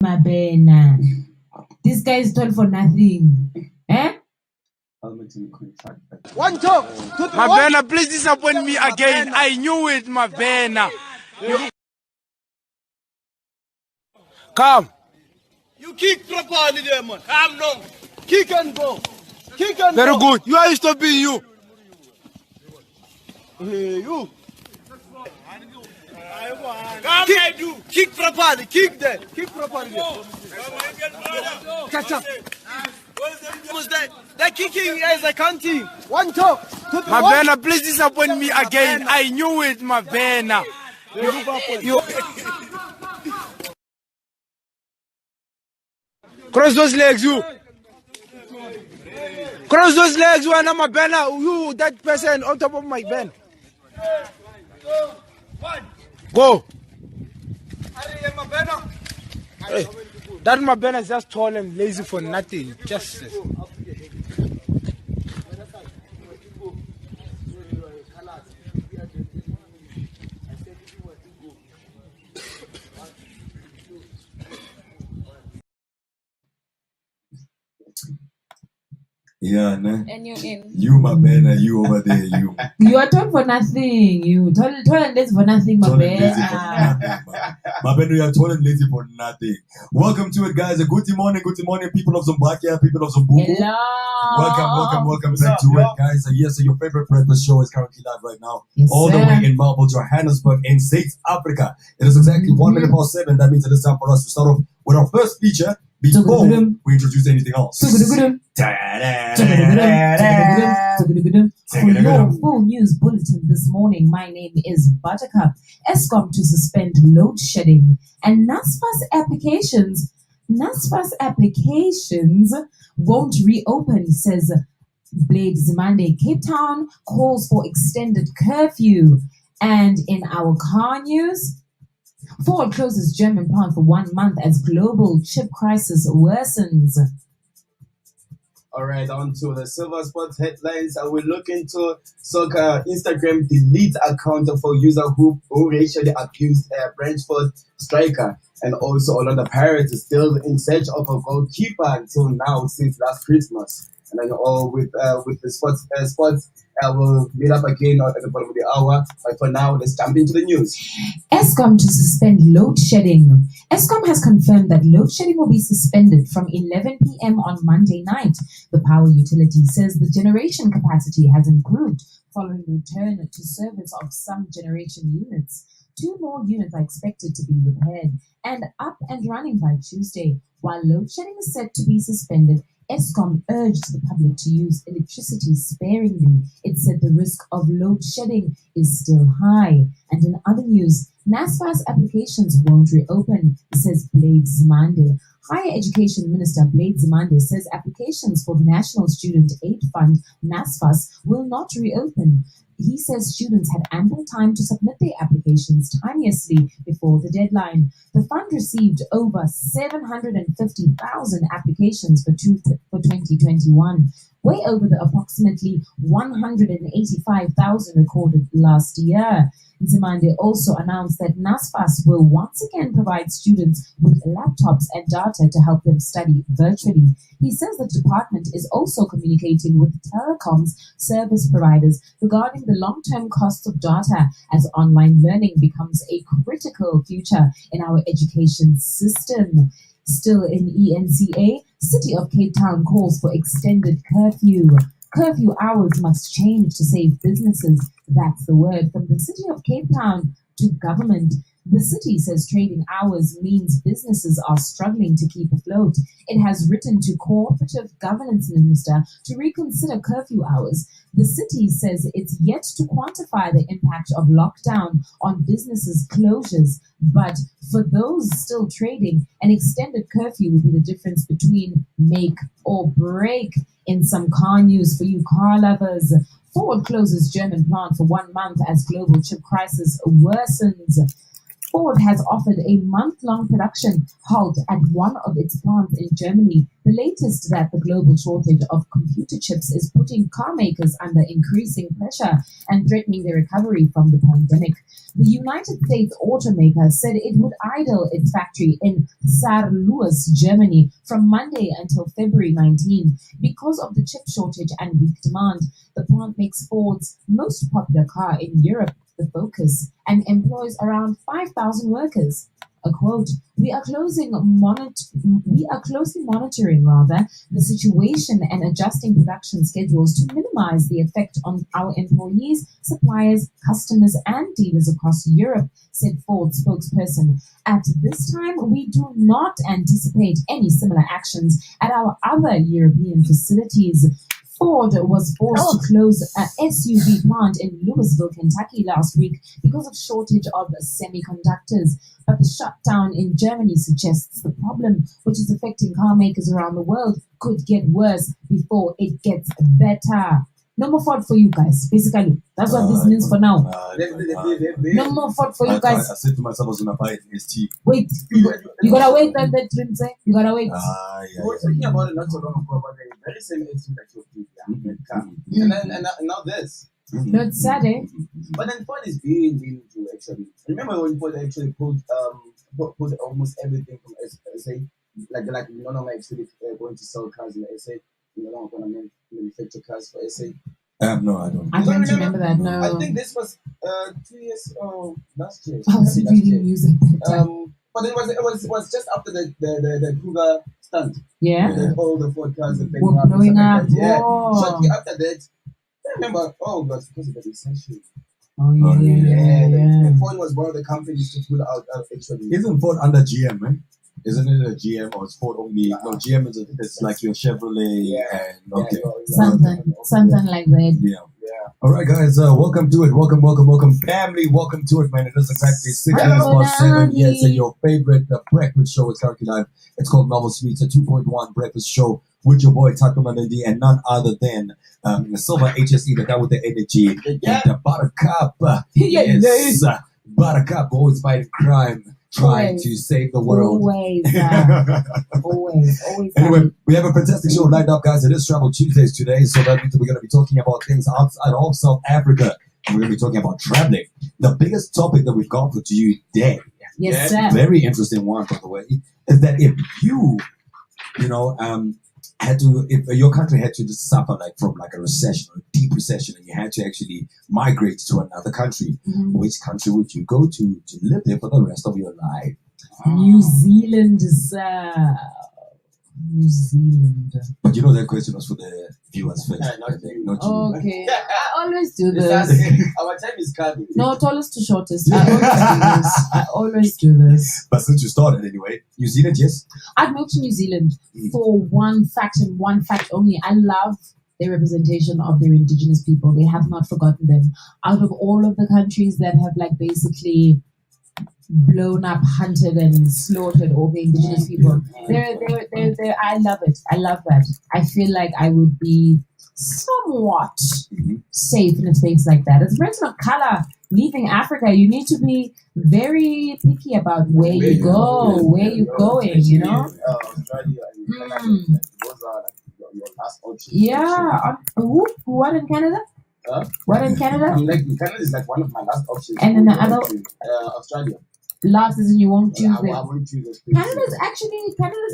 Mabena. This guy is told for nothing. Eh? One talk. Mabena, please disappoint me again. I knew it, Mabena. Come. You kick properly there, man. Come now. Kick and go. Kick and Very go. good. You are stopping you. Hey, you. Come kick, you. Kick properly. Kick there. Kick properly there. Catch up. They're kicking as a counting. One talk. Mabena, please disappoint me again. I knew it, Mabena. You. Cross those legs, you. Cross those legs, you and Mabena. You, that person on top of my Ben. Go. Hey, that Mabena is just tall and lazy for nothing. Just. Yeah, nah. And you're in. You, Mabena, you over there, you. You are told for nothing. You told and lazy for nothing, Tall and lazy for Mabena. nothing, Mabena, you are tall and lazy for nothing. Welcome to it, guys. Good morning, people of Zombakia, people of Zombuku. Hello. Welcome back to it, guys. Yes, so your favorite breakfast show is currently live right now, Yes, all the sir. way in Melville, Johannesburg, in South Africa. It is exactly 1 minute past 7. That means it is time for us to start off with our first feature before we introduce anything else. For your full news bulletin this morning, my name is Buttercup. ESCOM to suspend load shedding and NASFAS applications won't reopen, says Blade Zimande. Cape Town calls for extended curfew. And in our car news, Ford closes German plant for 1 month as global chip crisis worsens. All right, on to the Silver Sports headlines. I will look into soccer. Instagram delete account for user who racially abused Brentford striker. And also, Orlando Pirates is still in search of a goalkeeper until now, since last Christmas. And then all with the sports. We'll meet up again at the bottom of the hour. But for now, let's jump into the news. ESCOM to suspend load shedding. ESCOM has confirmed that load shedding will be suspended from 11 p.m. on Monday night. The power utility says the generation capacity has improved following the return to service of some generation units. 2 more units are expected to be repaired and up and running by Tuesday. While load shedding is set to be suspended, ESCOM urged the public to use electricity sparingly. It said the risk of load shedding is still high. And in other news, NASFAS applications won't reopen, says Blade Zimande. Higher Education Minister Blade Zimande says applications for the National Student Aid Fund, NASFAS, will not reopen. He says students had ample time to submit their applications timeously before the deadline. The fund received over 750,000 applications for 2021, way over the approximately 185,000 recorded last year. Zimande also announced that NASFAS will once again provide students with laptops and data to help them study virtually. He says the department is also communicating with telecoms service providers regarding the long-term costs of data as online learning becomes a critical feature in our education system. Still in ENCA, City of Cape Town calls for extended curfew. Curfew hours must change to save businesses. That's the word from the City of Cape Town to government. The city says trading hours means businesses are struggling to keep afloat. It has written to Cooperative Governance Minister to reconsider curfew hours. The city says it's yet to quantify the impact of lockdown on businesses' closures. But for those still trading, an extended curfew would be the difference between make or break. In some car news for you car lovers, Ford closes German plant for 1 month as global chip crisis worsens. Ford has offered a month-long production halt at one of its plants in Germany, the latest that the global shortage of computer chips is putting car makers under increasing pressure and threatening their recovery from the pandemic. The United States automaker said it would idle its factory in Saarlouis, Germany, from Monday until February 19 because of the chip shortage and weak demand. The plant makes Ford's most popular car in Europe, the Focus, and employs around 5,000 workers. A quote, we are closely monitoring the situation and adjusting production schedules to minimize the effect on our employees, suppliers, customers, and dealers across Europe, said Ford spokesperson. At this time, we do not anticipate any similar actions at our other European facilities. Ford was forced to close an SUV plant in Louisville, Kentucky last week because of shortage of semiconductors. But the shutdown in Germany suggests the problem, which is affecting car makers around the world, could get worse before it gets better. No more Ford for you guys, basically. That's what this means for now. No more Ford for you guys. I said to myself, I was going to buy it in ST. Wait, you gotta wait that dream say. You gotta wait. We were talking about it not so long ago, but the very same issue that you did, and now this. No, it's sad, eh? But then Ford is being willing to actually. Remember when Ford actually put almost everything from SA, like no longer actually going to sell cars in SA, no longer going to manufacture cars for SA. No, I don't. I don't remember that. No. I think this was 2 years last year. I was reading music. But it was just after the Kruger stunt. Yeah. All the Ford cars are Were blowing up. Like yeah. Oh. Shortly after that, I remember. Oh, it was because of the recession. Oh yeah. The Ford was one of the companies to pull out actually. Isn't Ford under GM, man? Isn't it a GM or is Ford only? No, GM is it's like your Chevrolet and okay. Something like that. Yeah. All right, guys. Welcome to it. Welcome, family. Welcome to it, man. It is exactly 6 minutes past 7. Yes, and your favorite breakfast show is currently live. It's called Novel Sweets, a 2.1 breakfast show with your boy Tato Manandi and none other than the Silver HSE, the guy with the energy, and the Buttercup. Yes, Buttercup, always fighting crime, trying to save the world. Always. Anyway, we have a fantastic show lined up, guys. It is Travel Tuesdays today, so that means we're going to be talking about things outside of South Africa. And we're going to be talking about traveling. The biggest topic that we've got for today, yes, sir. Very interesting one, by the way, is that if you if your country had to suffer from a recession or a deep recession and you had to actually migrate to another country, which country would you go to live there for the rest of your life? New Zealand, sir. New Zealand. But that question was for the viewers first. Not you. Not you. Okay. I always do this. Our time is coming. No, tallest to shortest. I always do this. But since you started anyway, New Zealand, yes? I've moved to New Zealand for one fact and one fact only. I love their representation of their indigenous people. They have not forgotten them. Out of all of the countries that have basically blown up, hunted and slaughtered all the indigenous people, they're I love it. I love that. I feel like I would be somewhat safe in a space like that. As a person of color leaving Africa, you need to be very picky about where you go, where you're going, Australia, those are your last options. Yeah. What in Canada? Huh? What in Canada? Canada is one of my last options. And then the other Australia. Last season you won't choose I them. won't choose this. Canada's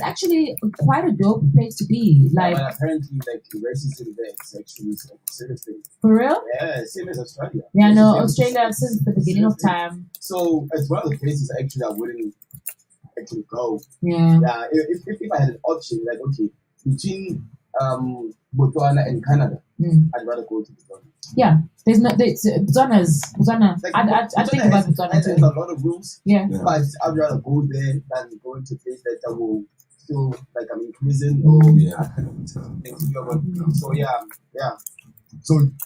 actually quite a dope place to be. But apparently, racism there is actually serious thing. For real? Yeah, same as Australia. Yeah, no, Australia since the beginning of time. So it's one of the places actually I wouldn't actually go. Yeah. Yeah, if I had an option, between Botswana and Canada, I'd rather go to Botswana. Yeah, Botswana. I think about Botswana too. There's a lot of rules. Yeah. But I'd rather go there than go into a place that I will feel like I'm in prison or So yeah.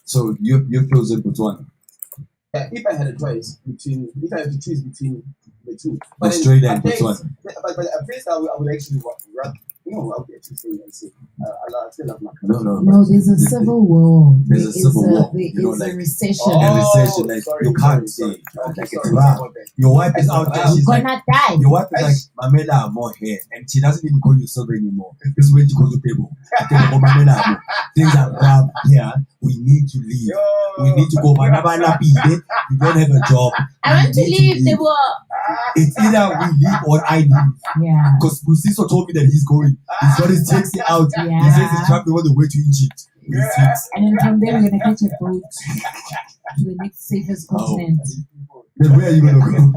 So you've chosen Botswana. If I had a choice if I had to choose between the two, Australia and Botswana. But a place I would actually rather. I would actually say I still love my No, there's a civil war. There's a civil war. There You know, is like- a recession. And recession, like, sorry, you can't sorry, say, sorry. like, Okay, it's sorry, rough. my bad. Your wife is out there, You're she's like, gonna die. your wife is like, Mamela, more hair. And she doesn't even call you Silver anymore. This is when she calls you Pebo. Mamela, things are rough here. We need to leave. We need to go. Manabala Pide. You don't have a job. I want to leave the war. It's either we leave or I leave. Yeah. Because Busiso told me that he's going. He's got his taxi out. He Yeah. says he's traveling all the way to Egypt. With his kids. And then from there, we're gonna catch a boat to the next safest continent. Then where are you going to go?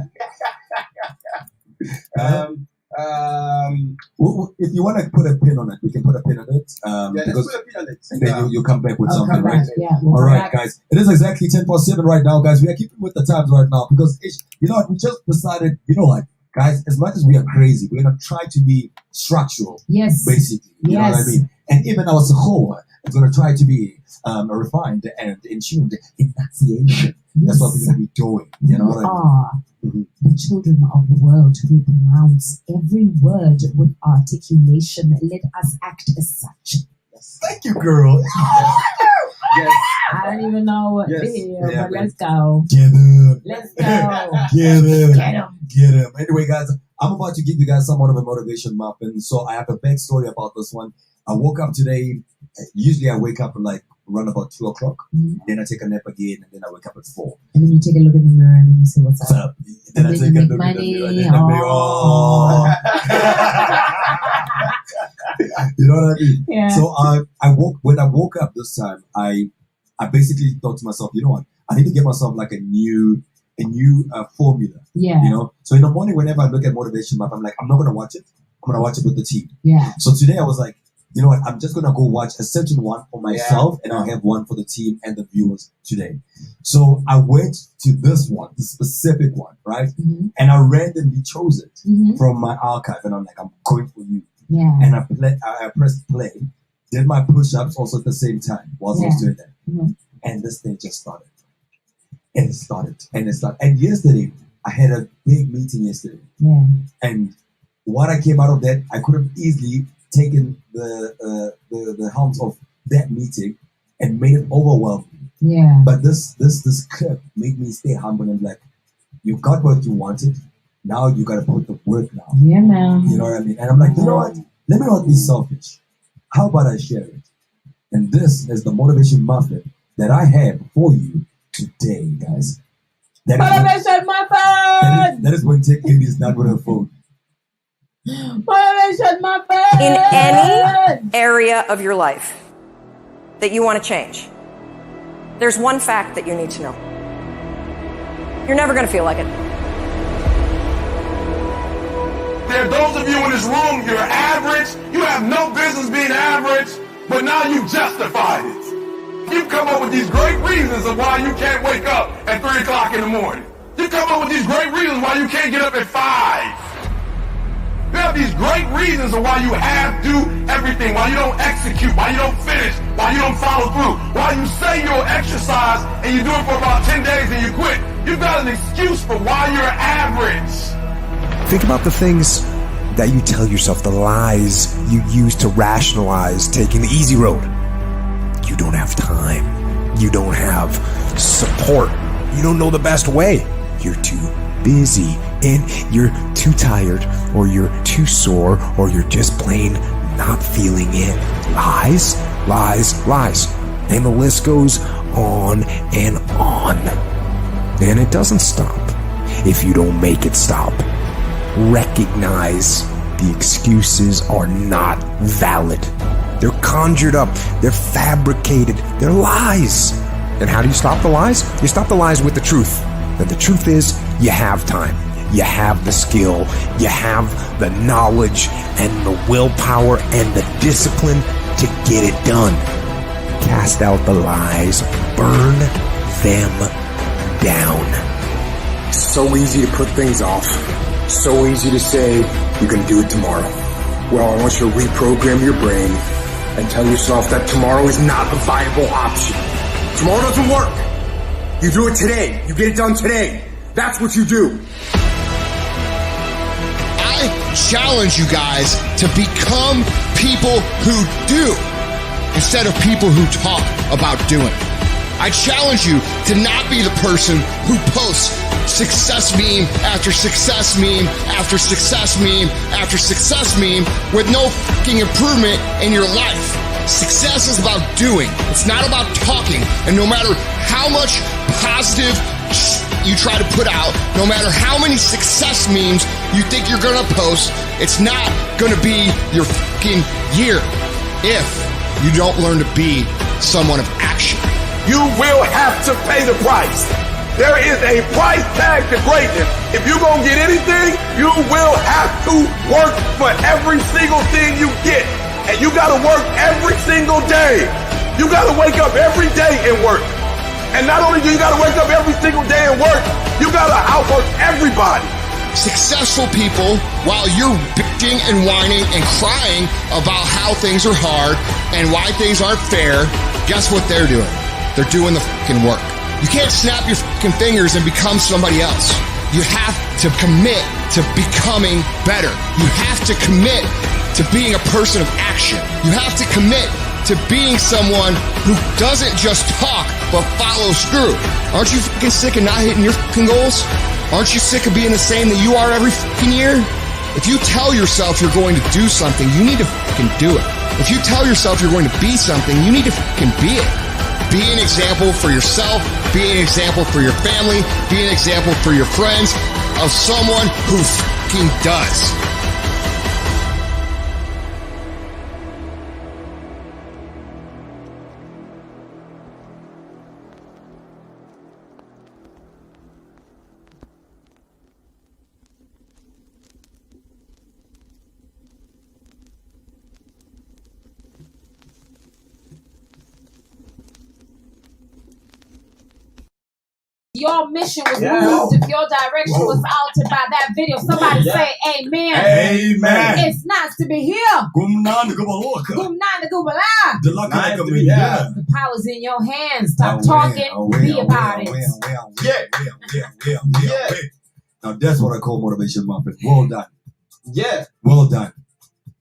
If you want to put a pin on it, we can put a pin on it. Yeah, let's Because put a pin on it. and then you come back with I'll something, come right? back. Yeah. We'll All come right, back. guys. It is exactly 10:07 right now, guys. We are keeping with the times right now because you know what? We just decided. You know what, guys? As much as we are crazy, we're gonna try to be structural, Yes. basically. You know what I Yes. mean? And even our Sehoa is gonna try to be refined and in tuned enunciation. That's what we're gonna be doing. You know We what I mean? are Mhm. the children of the world who pronounce every word with articulation. Let us act as such. Thank you, girl. Yes. I don't even know what Yes. to hear, Yeah, but man. let's go. Get him. Let's go. Get him. Get 'em. Get him. Anyway, guys, I'm about to give you guys somewhat of a motivation muffin. So I have a backstory about this one. I woke up today. Usually I wake up like around about 2 o'clock. Mhm. Then I take a nap again, and then I wake up at 4. And then you take a look in the mirror and then you say, what's What's up? up? Then I And take then a you look make at the mirror. money. Then I make, oh. You know what I mean? Yeah. So when I woke up this time, I basically thought to myself, you know what? I need to get myself like a new formula. Yeah. You know, so in the morning, whenever I look at motivation map, I'm like, I'm not gonna watch it. I'm gonna watch it with the team. Yeah. So today I was like, you know what? I'm just gonna go watch a certain one for myself, and I'll have one for the team and the viewers today. So I went to this one, the specific one, right? Mm-hmm. And I randomly chose it Mm-hmm. from my archive, and I'm like, I'm going for you. Yeah. And I pressed play, did my push-ups also at the same time whilst I was Yeah. doing that, Mhm. and this thing just started. And it started. And yesterday, I had a big meeting yesterday. Yeah. And what I came out of that, I could have easily taken the helms of that meeting and made it overwhelming. Yeah. But this clip made me stay humble and like, you got what you wanted. Now you gotta put the work now. Yeah, man. You know what I mean? And I'm like, you know what? Let me not be selfish. How about I share it? And this is the motivation muffin that I have for you today, guys. Motivation muffin! That is when Tech Lady is not with her phone. Motivation muffin! In any area of your life that you want to change, there's one fact that you need to know. You're never going to feel like it. There are those of you in this room, you're average. You have no business being average, but now you justified it. You come up with these great reasons of why you can't wake up at 3 o'clock in the morning. You come up with these great reasons why you can't get up at 5. You have these great reasons of why you have to do everything, why you don't execute, why you don't finish, why you don't follow through, why you say you'll exercise and you do it for about 10 days and you quit. You've got an excuse for why you're average. Think about the things that you tell yourself, the lies you use to rationalize taking the easy road. You don't have time. You don't have support. You don't know the best way. You're too busy and you're too tired, or you're too sore, or you're just plain not feeling it. Lies, lies, lies. And the list goes on and on. And it doesn't stop if you don't make it stop. Recognize the excuses are not valid. They're conjured up. They're fabricated. They're lies. And how do you stop the lies? You stop the lies with the truth. And the truth is, you have time. You have the skill. You have the knowledge and the willpower and the discipline to get it done. Cast out the lies. Burn them down. So easy to put things off. So easy to say, you can do it tomorrow. Well, I want you to reprogram your brain and tell yourself that tomorrow is not a viable option. Tomorrow doesn't work. You do it today. You get it done today. That's what you do. I challenge you guys to become people who do instead of people who talk about doing. I challenge you to not be the person who posts success meme after success meme after success meme after success meme with no fucking improvement in your life. Success is about doing. It's not about talking. And no matter how much positive you try to put out, no matter how many success memes you think you're gonna post, it's not gonna be your fucking year if you don't learn to be someone of action. You will have to pay the price. There is a price tag to greatness. If you're going to get anything, you will have to work for every single thing you get. And you got to work every single day. You got to wake up every day and work. And not only do you got to wake up every single day and work, you got to outwork everybody. Successful people, while you're bitching and whining and crying about how things are hard and why things aren't fair, guess what they're doing? They're doing the fucking work. You can't snap your fucking fingers and become somebody else. You have to commit to becoming better. You have to commit to being a person of action. You have to commit to being someone who doesn't just talk, but follows through. Aren't you fucking sick of not hitting your fucking goals? Aren't you sick of being the same that you are every fucking year? If you tell yourself you're going to do something, you need to fucking do it. If you tell yourself you're going to be something, you need to fucking be it. Be an example for yourself, be an example for your family, be an example for your friends of someone who fucking does. Your mission was moved, if your direction was altered by that video, somebody say amen. Amen. It's nice to be here. Gumnana gubaloka. Gumnana gubala. The power's in your hands. Stop talking, be about it. Yeah. Now that's what I call motivation muffin. Well done. Yeah. Well done.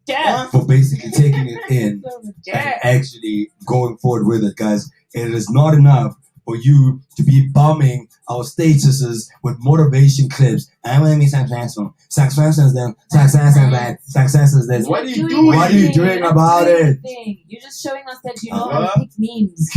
Yeah. For basically taking it in and actually going forward with it, guys. It is not enough for you to be bombing our statuses with motivation clips. I want to be successful. Success is this. Success is that. Success is this. What are you doing? What are you doing about it? You're just showing us that you know how to pick memes.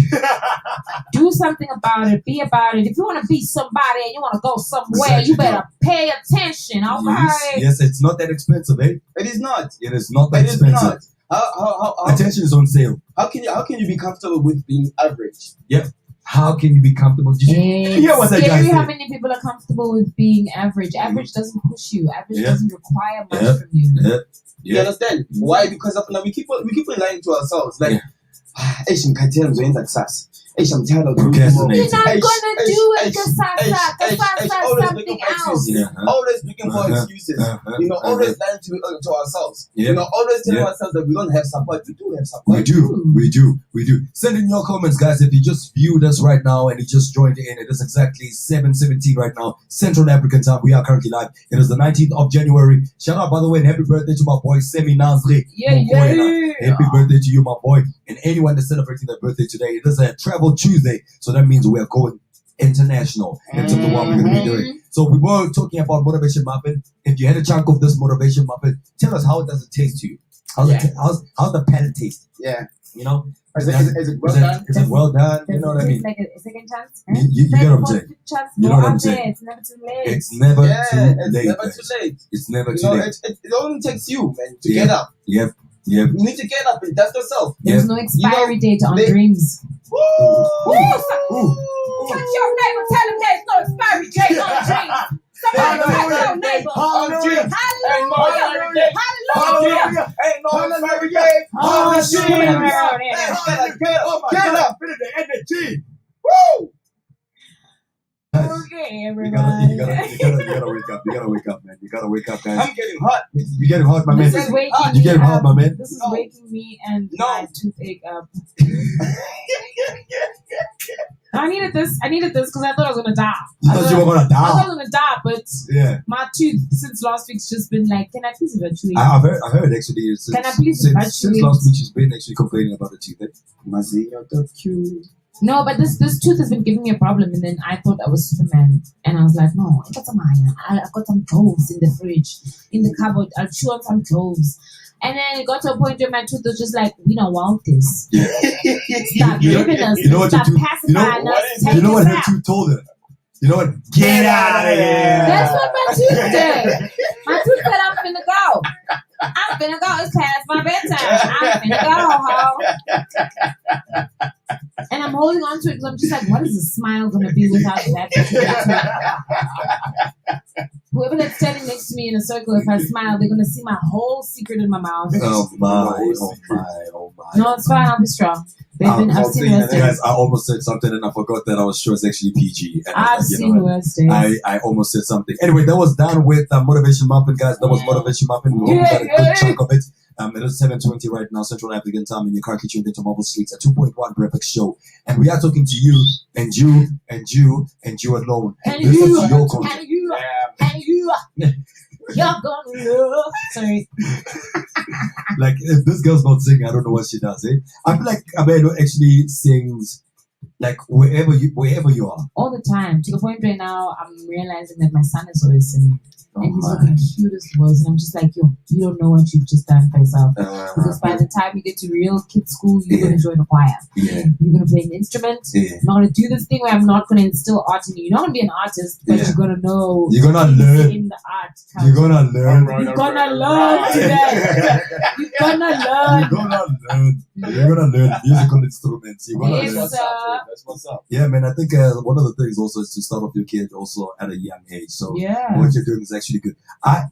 Do something about it. Be about it. If you want to be somebody and you want to go somewhere, you better pay attention. All right. Yes, it's not that expensive, eh? It is not. It is not that expensive. How attention is on sale. How can you be comfortable with being average? Yep. How can you be comfortable? Did you hear what that guy scary said? how many people are comfortable with being average. Average doesn't push you. Average doesn't require much from you. You understand? Why? Because of now we keep on lying to ourselves. Like, I'm tired of success. I'm tired of doing more. You're not gonna do it because something else. Always looking for excuses. Always lying to ourselves. Always telling ourselves that we don't have support. We do have support. We do. Send in your comments, guys. If you just viewed us right now and you just joined in, it is exactly 7:17 right now, Central African time. We are currently live. It is the 19th of January. Shout out, by the way, and happy birthday to my boy Semi Nazri. Happy birthday to you, my boy, and anyone that's celebrating their birthday today. It is a travel Tuesday, so that means we are going international in terms of what we're going to be doing. So we were talking about motivation muffin. If you had a chunk of this motivation muffin, tell us how does it taste to you? How's the palate taste? Yeah. You know? Is it well done? Is it well done? You know what I mean? Like a second chance? You get what I'm saying? You know what I'm saying? It's never too late. It's never too late. It's never too late. It only takes you, man, to get up. Yep. You need to get up and dust yourself. There's no expiry date on dreams. Woo! Touch your neighbor, tell him there's no expiry date on dreams. Somebody touch your neighbor. Hallelujah. Hallelujah. Ain't no expiry date. Get up. Energy. Woo! Okay, everybody. You gotta wake up. You gotta wake up, man. You gotta wake up, guys. I'm getting hot. You getting hot, my man. This is waking You getting hot, my man. This is waking me and my toothache up. I needed this because I thought I was gonna die. You thought you were gonna I thought I die? was gonna die, but Yeah. my tooth since last week's just been like, can I please evacuate? I've heard actually since, Can I please since evacuate? last week she's been actually complaining about the teeth. No, but this tooth has been giving me a problem, and then I thought I was Superman, and I was like, no, I've got some cloves in the fridge, in the cupboard. I'll chew on some cloves. And then it got to a point where my tooth was just like, we don't want this. Yeah. Stop living us. You know what Stop your tooth, pacifying us. you know what her out. tooth told her? You know what? Get out of here! That's what my tooth did. My tooth said, I'm finna go. I'm finna go. It's past my bedtime. I'm finna go home. And I'm holding on to it because I'm just like, what is the smile going to be without that? Whoever that's standing next to me in a circle, if I smile, they're going to see my whole secret in my mouth. Oh my. No, it's fine. I'll be strong. I've seen worse days. Guys, I almost said something and I forgot that I was sure it's actually PG. And I've seen worse days. I almost said something. Anyway, that was done with Motivation Muffin, guys. That was Motivation Muffin. We hope you got a good chunk of it. It is 7:20 right now, Central African time, and you're currently tuned into Melville Streets, a 2.1 breakfast show. And we are talking to you, and you, and you, and you alone. And this you, is your content. and you, and you. You're gonna love. Sorry. Like, if this girl's not singing, I don't know what she does, eh? I feel like Abelo actually sings, like, wherever you are. All the time, to the point where now I'm realizing that my son is always singing. And he's got the cutest voice, and I'm just like, yo, you don't know what you've just done for yourself. Because by the time you get to real kids' school, you're going to join a choir. Yeah. You're going to play an instrument. Yeah. I'm not going to do this thing where I'm not going to instill art in you. You're not going to be an artist, but you're going to know. You're going to learn. In the art culture. You're going to learn. You're going to learn today. You're going to learn. You're going to learn. You're going to learn musical instruments. You're going to learn. That's what's up. Yeah, man, I think one of the things also is to start off your kid also at a young age. So what you're doing is actually good.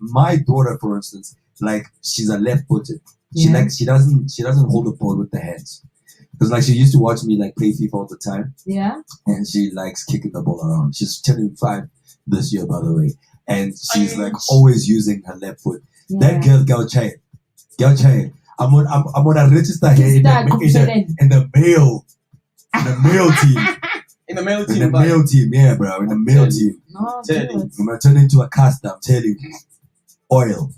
My daughter, for instance, like, she's a left-footed. She doesn't hold the ball with the hands. Because like she used to watch me like play FIFA all the time. Yeah. And she likes kicking the ball around. She's turning 5 this year, by the way. And she's like always using her left foot. That girl child. I'm gonna register her in the male team. In the male team. In the male team, yeah, bro. In the male team. No, I'm gonna turn into a casta, I'm telling you. Oil.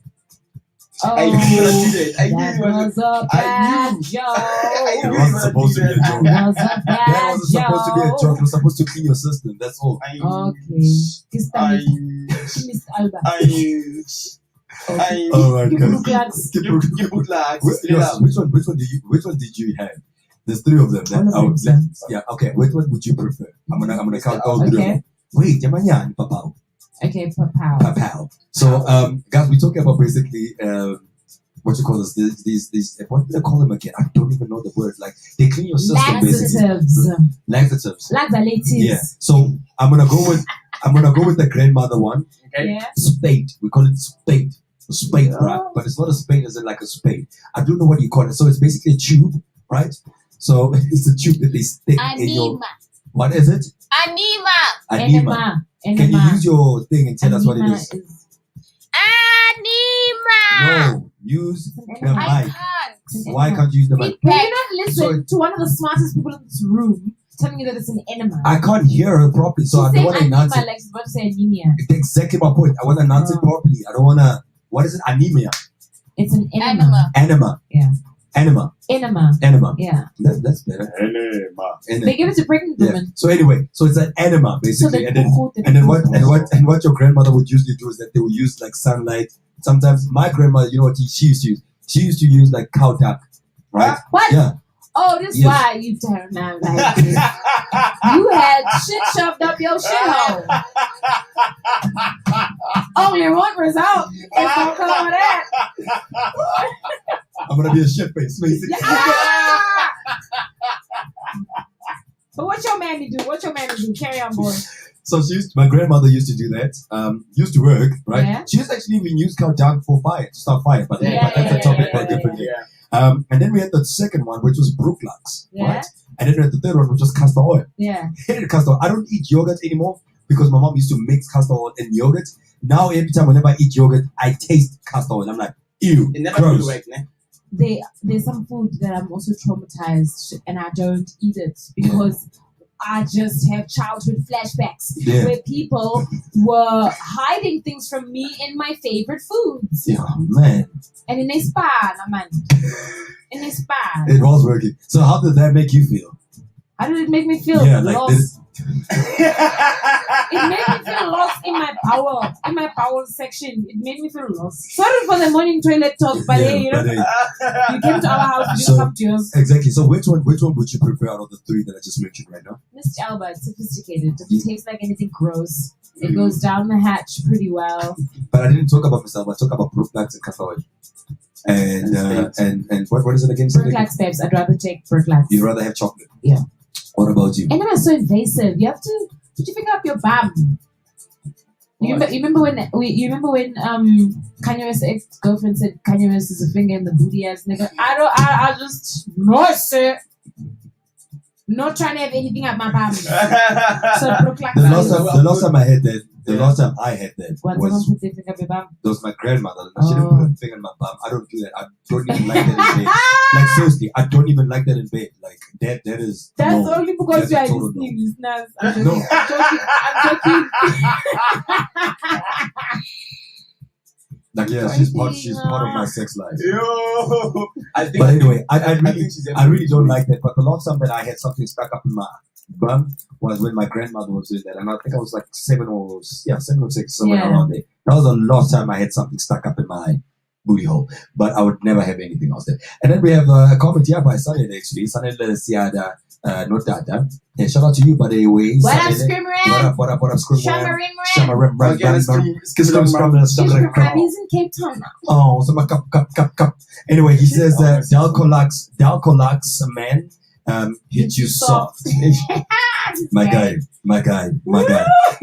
Oh, I knew you were gonna do that. that was a bad joke. That wasn't supposed to be a joke. That wasn't supposed to be a joke. It was supposed to clean your system. That's all. Okay. Mr. Albert. All right, guys. Which one did you have? There's 3 of them. Yeah. Okay. Which one would you prefer? I'm gonna count all 3 of them. Wait, Jamanya, Papao. Okay, Papao. So, guys, we're talking about basically what you call this? These what do they call them again? I don't even know the word. Like, they clean your system basically. Laxatives. Yeah. So I'm gonna go with the grandmother one. Okay. Yeah. Spade. We call it spade. Spade, right? But it's not a spade as in like a spade. I don't know what you call it. So it's basically a tube, right? So it's a tube that they stick in your. What is it? Anima. Can you use your thing and tell us what it is? No, use the mic. Why can't you use the mic? Can you not listen to one of the smartest people in this room telling you that it's an enema? I can't hear her properly, so I don't want to announce it. Like she's about to say anemia. It's exactly my point. I want to announce it properly. I don't want to. What is it? Anemia. It's an enema. Enema. Yeah. Enema. Yeah. That's better. Enema. They give it to pregnant women. So anyway, so it's an enema basically, and then what your grandmother would usually do is that they would use like sunlight. Sometimes my grandmother, you know what she used to use? She used to use like cow dung, right? What? Yeah. Oh, this is why you turn out like this. You had shit shoved up your shithole. Only one result is gonna come with that. I'm gonna be a shit face, basically. Ah! But what your mammy do? Carry on, boy. So my grandmother used to do that. Used to work, right? Yeah. She used to actually even use cow dung for fire, to start fire, but that's a topic for a different day. And then we had the second one, which was Brooklux, right? And then we had the third one, which was castor oil. Yeah. Hated castor oil. I don't eat yogurt anymore because my mom used to mix castor oil in yogurt. Now every time whenever I eat yogurt, I taste castor oil. I'm like, ew, It never gross. work, ne? There's some food that I'm also traumatized and I don't eat it because I just have childhood flashbacks Yeah. where people were hiding things from me in my favorite foods. Yeah, man. And in a spa, man. In a spa. It was working. So how did that make you feel? How did it make me feel? Yeah, like lost. It made me feel lost in my bowel section. It made me feel lost. Sorry for the morning toilet talk, but hey, you know, you came to our house, you didn't come to yours. Exactly. So which one would you prefer out of the three that I just mentioned right now? Mr. Albert, sophisticated. Doesn't taste like anything gross. It goes down the hatch pretty well. But I didn't talk about myself. I talk about Brooklands and Catholic. And what is it again? Brooklands, babes. I'd rather take Brooklands. You'd rather have chocolate. Yeah. What about you? And then it's so invasive. You have to. Did you pick up your bum? You remember when Kanye West's ex-girlfriend said Kanye West is a finger in the booty ass nigga? I just no sir. Not trying to have anything at my bum. So the last time I had that, was put their finger up your bum. that was my grandmother. She didn't put a finger in my bum. I don't do that. I don't even like that in bed. Like seriously, I don't even like that in bed. Like that is. That's no, only because you are listening, listeners. I'm joking. Like yeah, she's part of my sex life. Yo, But anyway, I really don't like that. But the last time that I had something stuck up in my bum was when my grandmother was doing that, and I think I was like 7 or 6, somewhere around there. That was the last time I had something stuck up in my booty hole. But I would never have anything else there. And then we have a comment here by Sunil actually. Sunil Siada, not Dada. Yeah, shout out to you, by the way. What up, Scrimram? What up, Scrimram? Shamarim. He's in Cape Town now. Oh, so my cup. Anyway, he says that Dalcolax, man, hit you soft. My guy.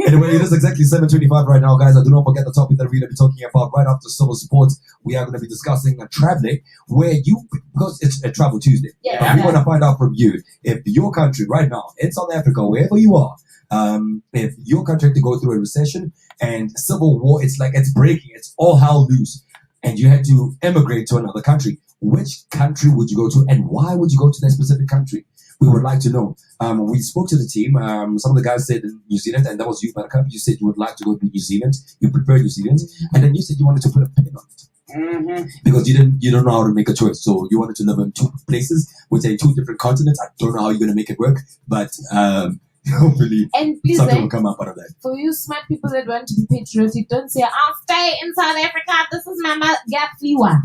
Anyway, it is exactly 7:25 right now, guys. I do not forget the topic that we're going to be talking about right after Solo Sports. We are going to be discussing traveling, because it's a Travel Tuesday. Yeah. But we want to find out from you if your country right now in South Africa, wherever you are, if your country had to go through a recession and civil war, it's like it's breaking, it's all hell loose, and you had to emigrate to another country. Which country would you go to, and why would you go to that specific country? We would like to know. We spoke to the team. Some of the guys said New Zealand, and that was you, Buttercup. You said you would like to go to New Zealand. You prefer New Zealand, and then you said you wanted to put a pin on it because you don't know how to make a choice. So you wanted to live in 2 places, which are 2 different continents. I don't know how you're going to make it work, but hopefully something will come up out of that. For you smart people that want to be patriotic, don't say, I'll stay in South Africa. This is my gap fliwa.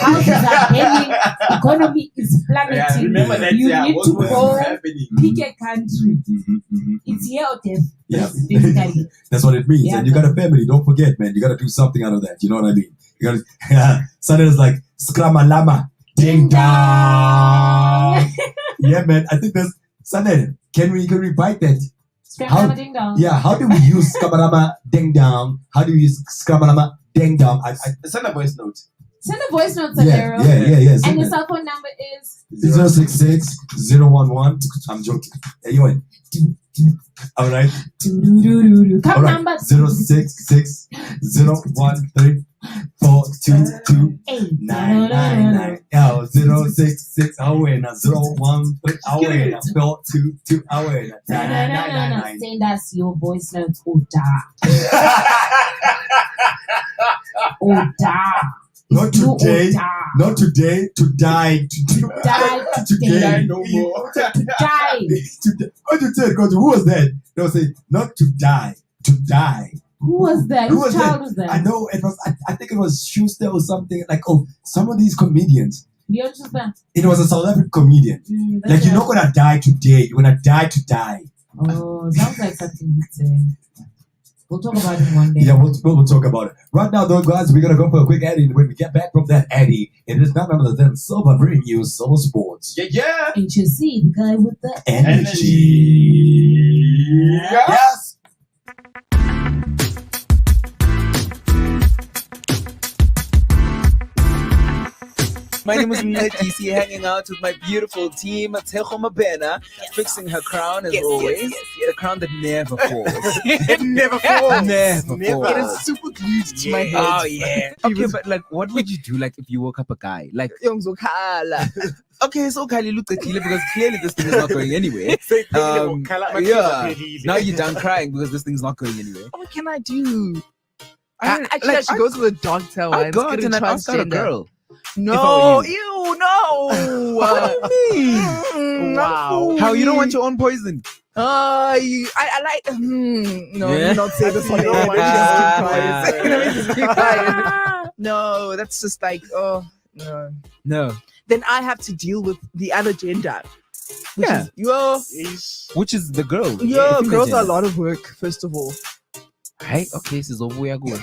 Houses are heavy. Economy is plummeting. Remember that, you need to go happening. pick a country. It's here or death. Yeah. Basically. That's what it means. Yeah. And you got a family, don't forget, man. You got to do something out of that. You know what I mean? You got to. Sunday is like Skramalama, ding dong. Yeah, man. I think that's Sunday. Can we bite that? Scramalama ding dong. Yeah. How do we use Skramalama ding dong? How do we use Skramalama ding dong? Send a voice note. Send a voice note, Yeah. And Send the it. cell phone number is 066 011. I'm joking. Anyway. All right. Come All right. number 066 013 422 999. 066 awena 013 awena 422 awena 999. Send us your voice notes or die. Not today, not today, to die. Die no more. To die. What you say? Because who was that? They will say, not to die, to die. Who was that? Who Whose was child that? was that? I know it was. I think it was Schuster or something. Like, some of these comedians. Leon Schuster. It was a South African comedian. Like, you're not gonna die today. You're gonna die to die. Oh, sounds like something you'd say. We'll talk about it one day. Yeah, we'll talk about it. Right now, though, guys, we're gonna go for a quick Addy. When we get back from that Addy, it is none other than Silver bringing you Silver Sports. Yeah. HSC, the guy with the Energy. Yes. My name is Mnetisi, hanging out with my beautiful team, Tejo Mabena, fixing her crown as always. The crown that never falls. It never falls. Never falls. It is super glued to my head. Oh, yeah. Okay, but like, what would you do like if you woke up a guy? Like, okay, so Kali looked at you because clearly this thing is not going anywhere. Now you're done crying because this thing's not going anywhere. What can I do? I should go to the doctor. I go out and ask out a girl. No, ew, no. What do you mean? Wow. How, you don't want your own poison? I like. No, Yeah? do not say this one. No, that's just like, oh no. No. Then I have to deal with the other gender. Which is the girl. Girls are a lot of work. First of all. Hey, okay, this is over where I go.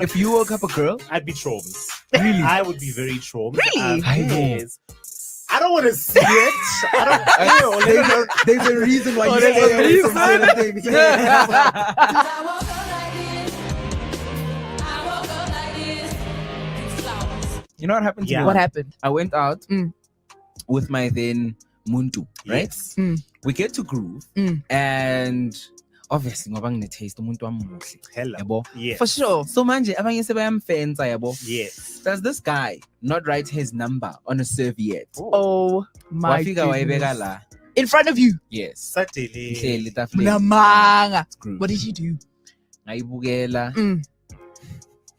If you woke up a girl, I'd be traumed. Really? I would be very traumed. Really? Yes. I don't want to see it. There's a reason why you there's a reason. You know what happened to me? What happened? I went out with my then Muntu, right? Yes. We get to groove, and obviously ngoba ngine-taste umuntu wami muhle. Hello. Yabo? Yes. For sure. So manje abanye sebayamfenza yabo. Yes. Does this guy not write his number on a serviette? Oh my Wafika wayibeka goodness. la. In front of you. Yes. Certainly. Ihleli etafuleni. Namanga. Screw. What did you do? Ngayibukela.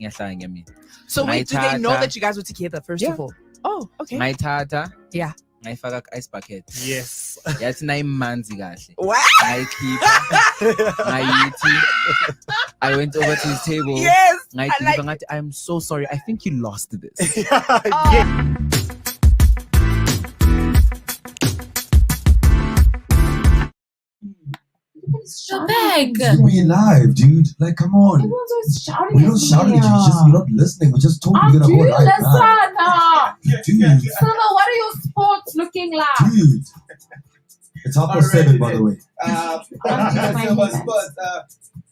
Ngiyahlanya mina. So wait, do they know Ngayithatha. that you guys were together first of all? Oh, okay. Ngayithatha. Yeah. Ngayifaka ku-ice bucket. Yes. Yathi nayimanzi kahle. What? Ngayikhipha. Ngayithi. I went over to his table. Yes. Ngayikhipha ngathi, I'm so sorry. I think you lost this. Yeah. The bag. We live, dude. Like, come on. Everyone's always shouting We at don't me shout at you. here. It's just you're not listening. We just told you I we're do gonna go live now. listen. Dude, Silver, what are your sports looking like? dude. It's 7:30, by the way.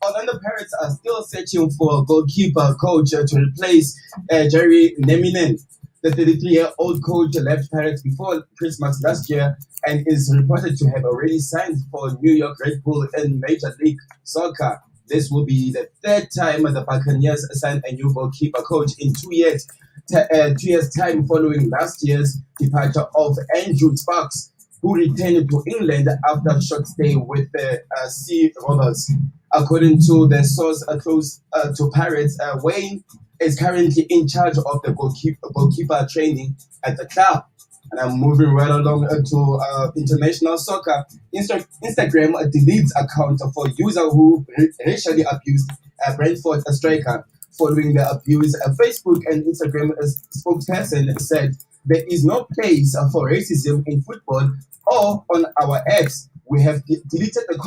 Orlando Pirates are still searching for a goalkeeper coach to replace Jerry Neminen. The 33-year-old coach left Pirates before Christmas last year and is reported to have already signed for New York Red Bull in Major League Soccer. This will be the third time the Buccaneers signed a new goalkeeper coach in 2 years. 2 years' time following last year's departure of Andrew Sparks, who returned to England after a short stay with the Sea Robbers. According to the source close to Pirates, Wayne is currently in charge of the goalkeeper training at the club. And I'm moving right along to international soccer. Instagram deletes account for user who racially abused a Brentford striker. Following the abuse, a Facebook and Instagram spokesperson said, "There is no place for racism in football or on our apps. We have deleted the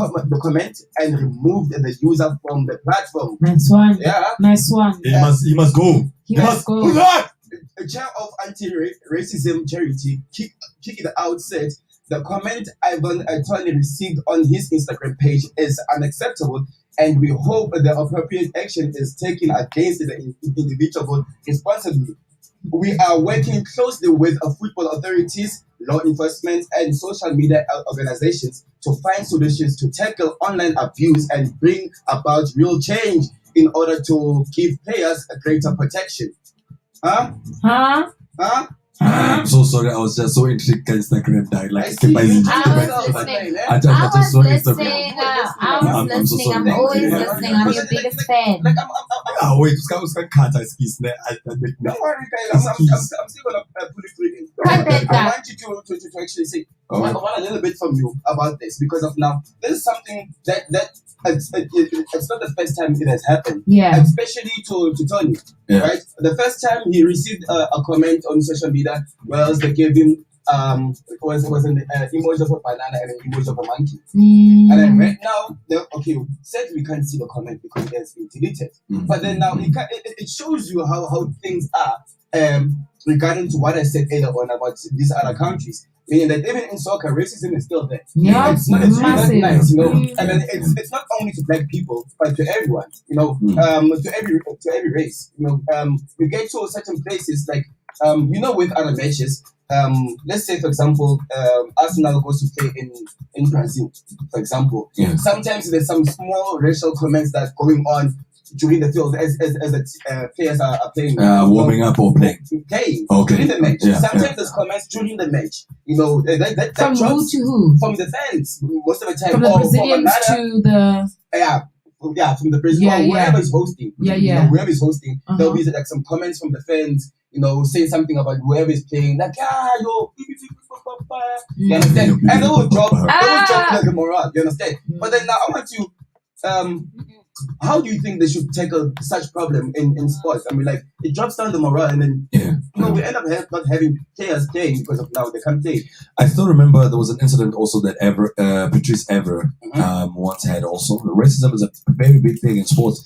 comment and removed the user from the platform." Nice one. Yeah. Nice one. He must go. He must go. A chair of anti-racism charity, Kick It Out, said, "The comment Ivan Tony received on his Instagram page is unacceptable, and we hope the appropriate action is taken against the individual responsibly. We are working closely with football authorities, law enforcement, and social media organizations to find solutions to tackle online abuse and bring about real change in order to give players a greater protection." I'm so sorry. I was just so intrigued. Instagram died. Like, I see. by I was listening. I'm always listening. I'm your biggest fan. Ah, wait, uska cut us kiss ne. Don't worry, guys. I'm still gonna put it through. I want you to actually say a little bit from you about this, because of now this is something that it's not the first time it has happened. Yeah. Especially to Tony. Yeah. Right. The first time he received a comment on social media, whereas they gave him was an emoji of a banana and an emoji of a monkey. And then right now, said we can't see the comment because it has been deleted. But then now it shows you how things are regarding to what I said earlier on about these other countries. Meaning that even in soccer, racism is still there. Yeah, it's really massive. not nice, you know. And then it's not only to black people, but to everyone, you know, to every race. You know, we get to certain places like with other matches, let's say for example, Arsenal goes to play in Brazil, for example. Yeah. Sometimes there's some small racial comments that going on during the field as the players are playing. Warming up or playing. Playing Okay. during the match. Yeah, Sometimes there's comments during the match. That From who drops to who? from the fans most of the time. From the or Brazilians from another, to the. yeah, from the Brazil or whoever is hosting. Whoever is hosting, there'll be like some comments from the fans. Saying something about whoever is playing, like yo, you understand? And they will drop the morale. You understand? But then now I want to how do you think they should tackle such problem in sports? I mean, like it drops down the morale, and then we end up not having players playing because of now they can't play. I still remember there was an incident also that Patrice Ever once had also. Racism is a very big thing in sports.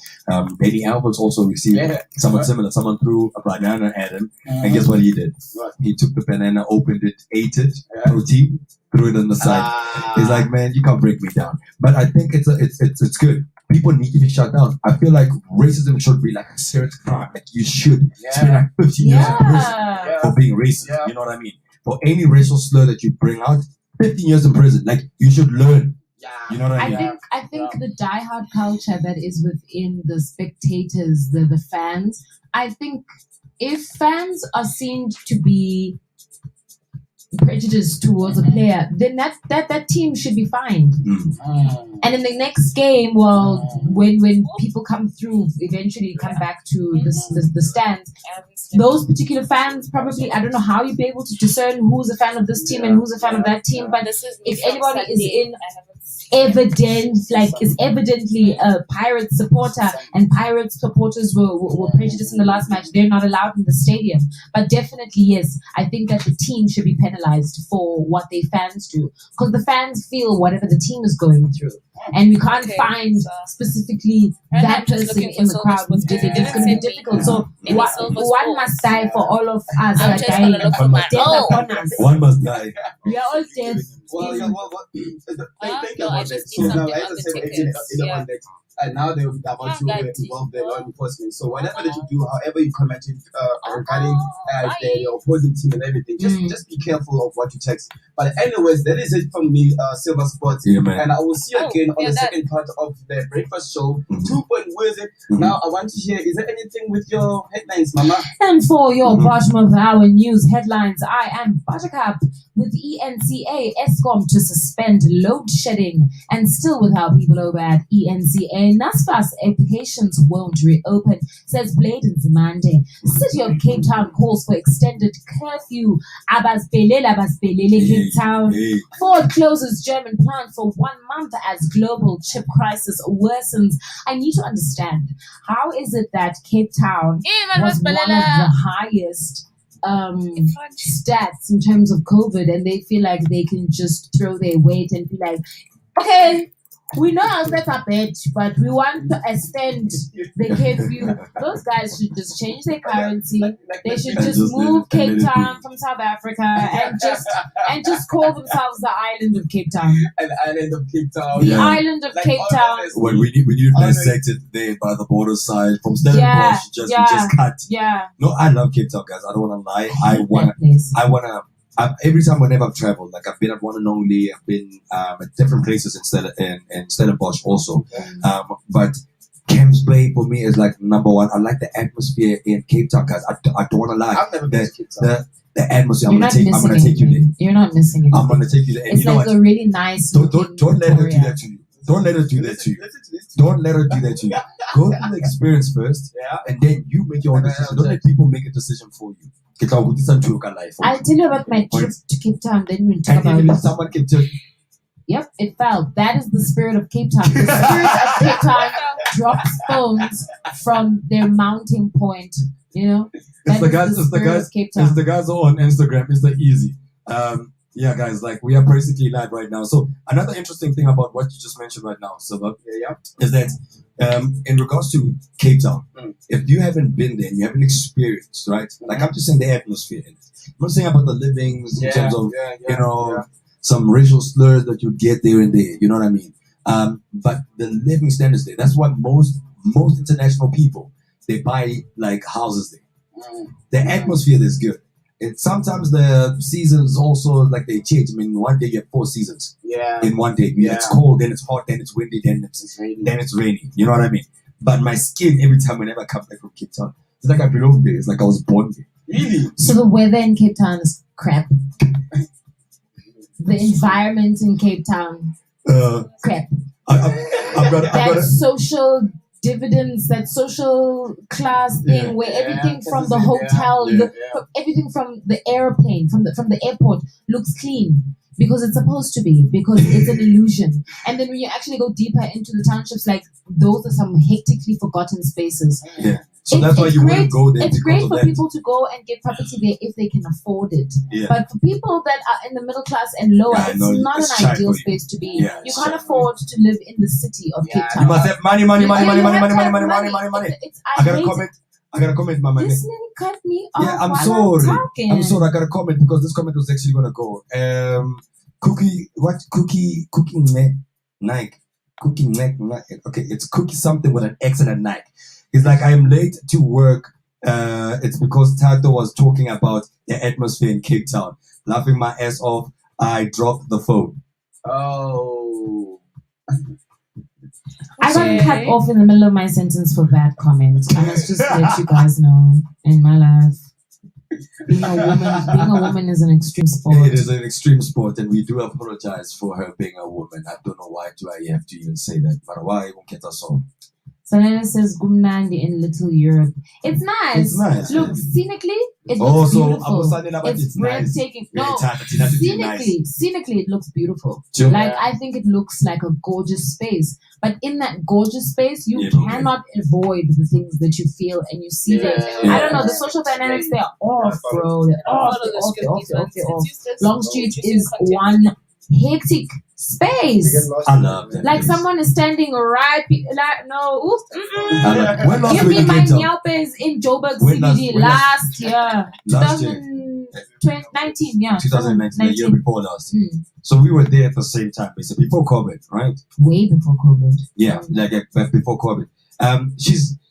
Eddie Alberts also received something similar. Someone threw a banana at him, and guess what he did? He took the banana, opened it, ate it, protein, threw it on the side. He's like, man, you can't break me down. But I think it's good. People need to be shut down. I feel like racism should be like a serious crime. Like you should spend like 15 years in prison for being racist. You know what I mean? For any racial slur that you bring out, 15 years in prison. Like you should learn. You know what I mean? I think the diehard culture that is within the spectators, the fans. I think if fans are seen to be prejudice towards a player, then that team should be fined. And in the next game, when people come through, eventually come back to the stands, those particular fans probably, I don't know how you'd be able to discern who's a fan of this team and who's a fan of that team, but if anybody is evidently a Pirates supporter and Pirates supporters were prejudiced in the last match, they're not allowed in the stadium. But definitely, yes, I think that the team should be penalized for what their fans do, because the fans feel whatever the team is going through. And we can't find specifically that person in the crowd who did it. It's going to be difficult. So one must die for all of us that are dying. Death upon us. One must die. We are all dead. Think about that. So now, as I said, and now they will be about to involve the law enforcement. So whatever that you do, however you comment regarding the opposing team and everything, just be careful of what you text. But anyways, that is it from me, Silver Sports. And I will see you again on the second part of the breakfast show. 2 Point with it. Now I want to hear, is there anything with your headlines, Mama? And for your bottom of the hour news headlines, I am Buttercup with ENCA ESCOM to suspend load shedding, and still without people over at ENCA. NASFAS applications won't reopen, says Bladen Zimande. City of Cape Town calls for extended curfew. Abasbelele Cape Town. Ford closes German plant for 1 month as global chip crisis worsens. I need to understand, how is it that Cape Town was one of the highest stats in terms of COVID, and they feel like they can just throw their weight and be like, okay, we know our stats are bad, but we want to extend the curfew. Those guys should just change their currency. They should just move Cape Town from South Africa and just call themselves the island of Cape Town. An island of Cape Town. The island of Cape Town. When we need to dissect it there by the border side from Stellenbosch, just cut. No, I love Cape Town, guys. I don't want to lie. I wanna. Every time whenever I've traveled, like I've been at One and Only, I've been at different places in Stellenbosch also. But Camps Bay for me is like number one. I like the atmosphere in Cape Town, guys. I don't want to lie. I've never been to Cape Town. The atmosphere. I'm gonna take you there. You're not missing it. I'm gonna take you there. And it's like a really nice. Don't let her do that to you. Don't let her do that to you. Don't let her do that to you. Go through the experience first, and then you make your own decision. Don't let people make a decision for you. I'll tell you about my trip to Cape Town, then we'll talk about it. Someone can tell you. Yep, it fell. That is the spirit of Cape Town. The spirit of Cape Town drops phones from their mounting point. You know? It's the guys on Instagram. It's the easy. Yeah, guys, like we are basically live right now. So another interesting thing about what you just mentioned right now, Silva, is that in regards to Cape Town, if you haven't been there and you haven't experienced, right? Like I'm just saying the atmosphere in it. I'm not saying about the livings in terms of some racial slurs that you get there and there. You know what I mean? But the living standards there. That's why most international people, they buy like houses there. The atmosphere is good. Sometimes the seasons also like they change. I mean, one day you have 4 seasons. Yeah. In one day, it's cold, then it's hot, then it's windy, then it's rainy. You know what I mean? But my skin every time whenever I come back from Cape Town, it's like I belong there. It's like I was born there. Really? So the weather in Cape Town is crap. The environment in Cape Town, crap. I've got that social dividends, that social class thing, where everything from the hotel, everything from the airplane, from the airport looks clean because it's supposed to be, because it's an illusion. And then when you actually go deeper into the townships, like those are some hectically forgotten spaces. Yeah. So that's why you wouldn't go there. It's great for people to go and get property there if they can afford it. Yeah. But for people that are in the middle class and lower, it's not an ideal space to be. Yeah, you can't afford to live in the city of Cape Town. You must have money. You I hate gotta comment, Mama. This nigga cut me off. Yeah, I'm while sorry. talking. I'm sorry. I gotta comment because this comment was actually gonna go. Cooking Nike. Cooking Nike. Okay, it's cookie something with an X and a Nike. It's like I am late to work. It's because Tato was talking about the atmosphere in Cape Town. Laughing my ass off, I dropped the phone. Oh. I got cut off in the middle of my sentence for that comment. I must just let you guys know, in my life, being a woman is an extreme sport. It is an extreme sport, and we do apologize for her being a woman. I don't know why do I have to even say that, but why won't get us all? Sanela says Gumnandi in Little Europe. It's nice. It's nice. Look, scenically, it looks beautiful. It's breathtaking. Nice. No, scenically, it looks beautiful. Sure. Like, I think it looks like a gorgeous space. But in that gorgeous space, you cannot avoid the things that you feel and you see there. I don't know, the social dynamics, they're off, bro. They're off. Long Street is one hectic space. I love that. Like place. someone is standing right, like no. When last Give were me you my in Cape Town? Nyalpes in Joburg When CBD last year, Last year. 2019, yeah. 2019, the year before last. So we were there at the same time, basically before COVID, right? Way before COVID. Yeah, like before COVID.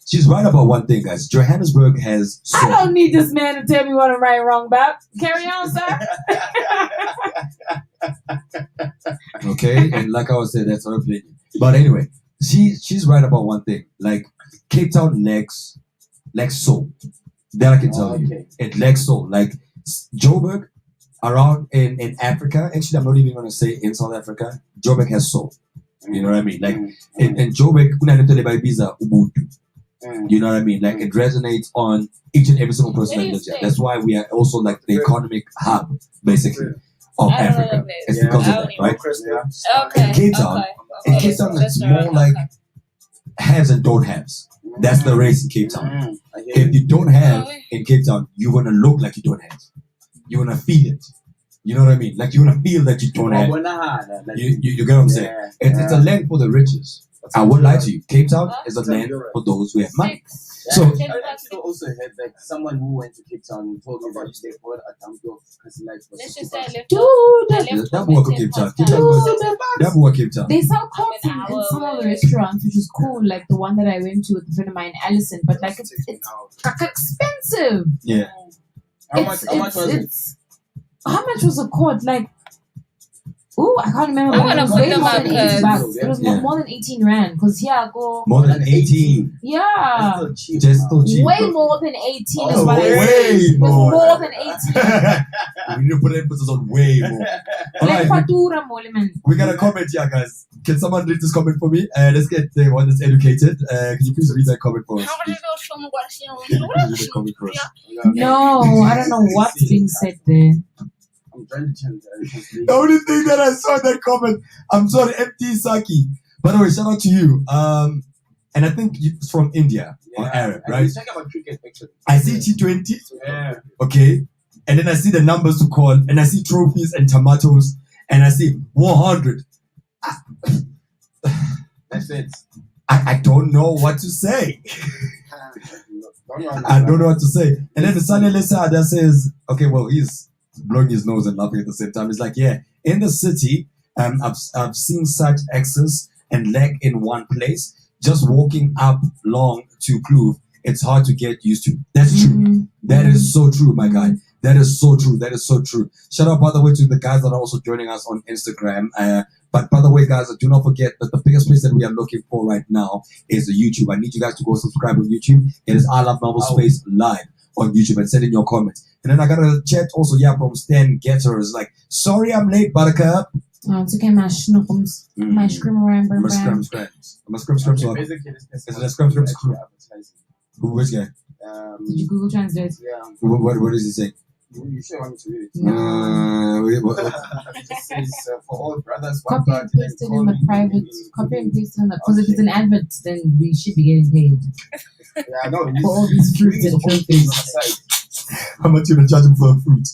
She's right about one thing, guys. Johannesburg has. I don't need this man to tell me what I'm right and wrong about. Carry on, sir. Okay, and like I was saying, that's her opinion. But anyway, she's right about one thing. Like Cape Town lacks soul. That I can tell you. It lacks soul. Like Joburg, around in Africa. Actually, I'm not even gonna say in South Africa. Joburg has soul. You know what I mean? Like in Joburg, Ubuntu. You know what I mean? Like it resonates on each and every single person that lives here. That's why we are also like the economic hub, basically, of Africa. It's because of that, right? Okay. In Cape Town, it's more like haves and don't haves. That's the race in Cape Town. If you don't have in Cape Town, you're gonna look like you don't have. You're gonna feel it. You know what I mean? Like you're gonna feel that you don't have. You get what I'm saying? It's a land for the riches. I won't lie to you. Cape Town is a land for those who have money. So I actually also heard like someone who went to Cape Town and told me that they bought a dump because like that work Cape Town. That work Cape Town. They sell coats in some of the restaurants, which is cool. Like the one that I went to with a friend of mine, Allison. But like it's expensive. Yeah. How much was it? How much was a quart? Like, oh, I can't remember. I want to put them up because it was more than 18 rand. Because here I go. More than 18. Yeah. Just so cheap. Way more than 18 is Oh, what I way said. It was more. more than 18. We need to put emphasis on way more. Like Alright, Fatura, Moleman. we got a comment here, guys. Can someone read this comment for me? Let's get the one that's educated. Can you please read that comment for us? Please? Read the comment for us. No, I don't know what's being said there. I'm trying to change that. The only thing that I saw in that comment, I'm sorry, MT Saki. By the way, shout out to you. And I think you're from India or Arab, right? Talk about cricket, actually. I see T20. Yeah. Okay. And then I see the numbers to call, and I see trophies and tomatoes, and I see 100. That's it. I don't know what to say. I don't know what to say. And then the Sunny Lisa that says, okay, well, he's blowing his nose and laughing at the same time. It's like, yeah, in the city, I've seen such excess and lack in one place. Just walking up long to Kloof it's hard to get used to. That's true. That is so true, my guy. That is so true. That is so true. Shout out, by the way, to the guys that are also joining us on Instagram. But by the way, guys, do not forget that the biggest place that we are looking for right now is YouTube. I need you guys to go subscribe on YouTube. It is I Love Marvel Space Live on YouTube, and send in your comments. And then I got a chat also, from Stan Getter. It's like, sorry I'm late, Buttercup. Oh, it's okay, my schnookums. My scrimmeramber. My scrim. Basically, this Is it a scrim? Which guy? Did you Google Translate? Yeah. What does he say? You sure want me to read it? No. It just says, for all brothers, one Copy God, and paste it in the private. Copy and paste it in the. Because if it's an advert, then we should be getting paid. Yeah, no. For all these fruits and trophies. How much you gonna charge him for fruit?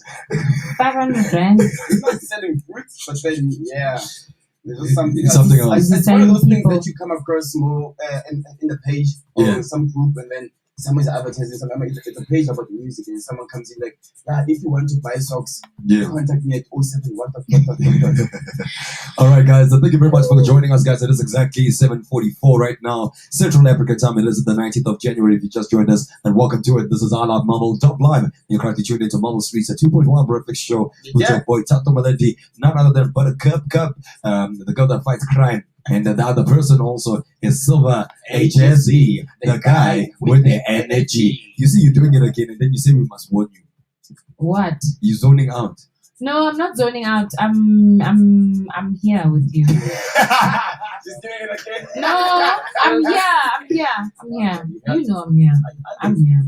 500 rand. He's not selling fruits, but then, yeah. There's just something else. It's one of those things that you come across more in the page or some group, and then someone's advertising something. It's a page about music, and someone comes in like, yeah, if you want to buy socks, contact me at 07. What. All right, guys. Thank you very much for joining us, guys. It is exactly 7:44 right now, Central African time. It is the 19th of January. If you just joined us, and welcome to it. This is I Love Marvel Top Live. You're currently tuned into Marvel Streets, a 2.1 breakfast show with your boy Tato Maledi, none other than Buttercup, the girl that fights crime. And the other person also is Silver HSE, the guy with the energy. You see, you're doing it again, and then you say we must warn you. What? You're zoning out. No, I'm not zoning out. I'm here with you. Just doing it again. No, I'm here. You know I'm here. I'm here.